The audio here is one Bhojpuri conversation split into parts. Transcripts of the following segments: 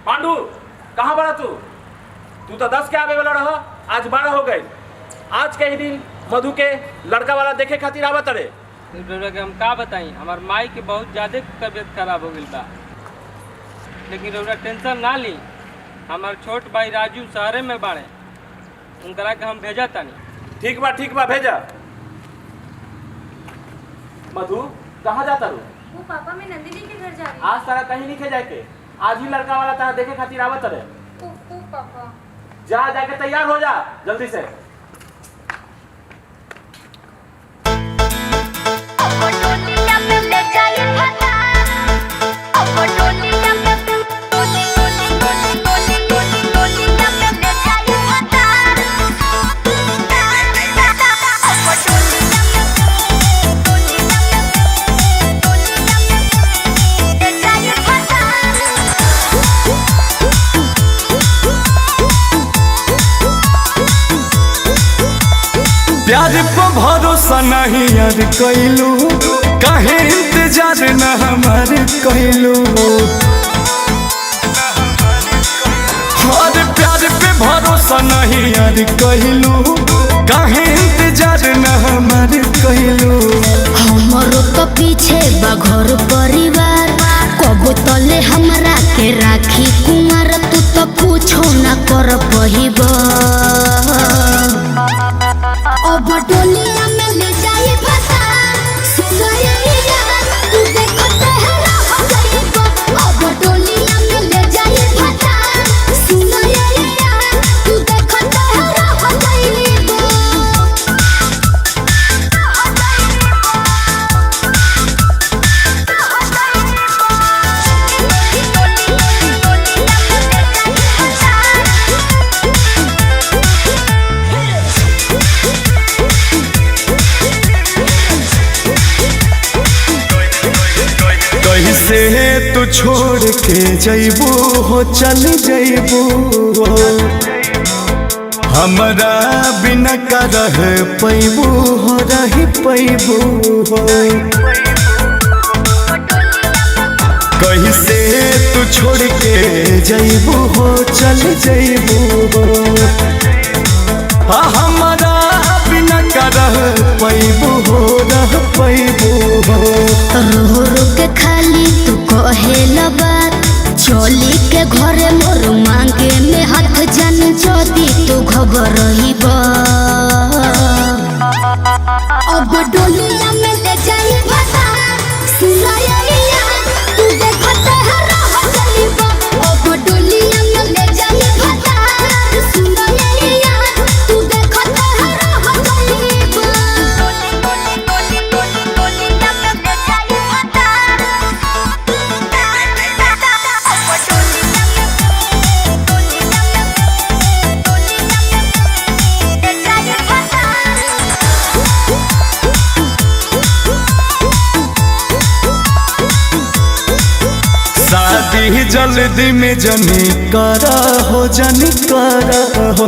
पांडु कहाँ बड़ा तू? तू तो 10 के आवे वाला रहा, आज 12 हो गए। आज के ही दिन मधु के लड़का वाला देखे खातिर आवत रे। के हम का बताई, हमार माई के बहुत ज्यादा तबीयत खराब हो गई बा। लेकिन रउरा टेंशन ना ली, हमार छोट भाई राजू शहरे में बाड़े, उनकरा के हम भेजा तानी। ठीक बा भेजा। मधु कहाँ जाता रू? वो पापा मैं नंदिनी के घर जा रही हूँ। आज तारा कहीं नहीं जाए के, आज ही लड़का वाला तारा देखे खातिर आवत रे। पापा जा जाके तैयार हो जा जल्दी से। प्यार पर भरोसा नहीं यार कैलू, काहे इंतजार न हमार कैलू। और प्यार पे भरोसा नहीं यार कैलू, काहे इंतजार न हमार कैलू। हमरो तो पीछे बा घर परिवार, कबो तले हमरा के राखी कुमार। तू तो कुछो न कर पहिबा, अब डोलिया में ले जाए फसा सुनैया। तू देखो तेरा हो जाएगा, अब डोलिया में ले जाए फसा सुनैया। तू देखो तेरा हो जाएगा। कैसे तू छोड़ के जैबू हो, चल जैबू हो। हमरा बिना का रह पैबू हो, रह पैबू हो। कैसे तू छोड़ के जैबू हो, चल जैबू हो। हमरा बिना का रह पैबू हो, रह पैबू हो। रो रो के खाली तू कहेला बात, चली के घरे मोर मांगे में हाथ जान जदी तू घबरइबा। अब डोलिया में ले जाई फसा सुनैया। तू देखो तेरा हो जाइबा, अब डोलिया में ले जाई फसा सुनैया। तू देखो तेरा हो जाइबा। शादी जल्दी में जनी करा हो, जनी करा हो।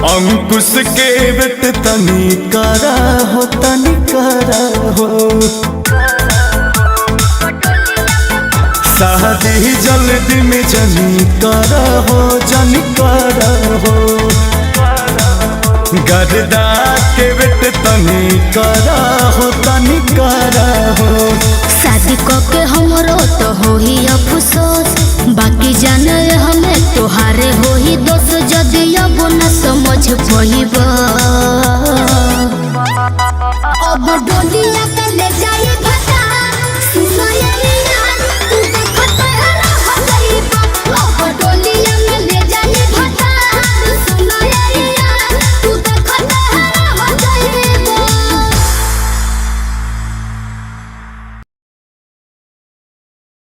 अंकुश के बेट तनी करा हो, तनी करा हो। शादी जल्दी में जनी करा हो, जनी करा हो। गर्दा के बेट तनी करा हो, तनी करा हो। शादी के हमरो तो हो ही अफसोस, बाकी जाने हमें तोहारे हो ही दोस्त। जदि अब न समझ पहिबा,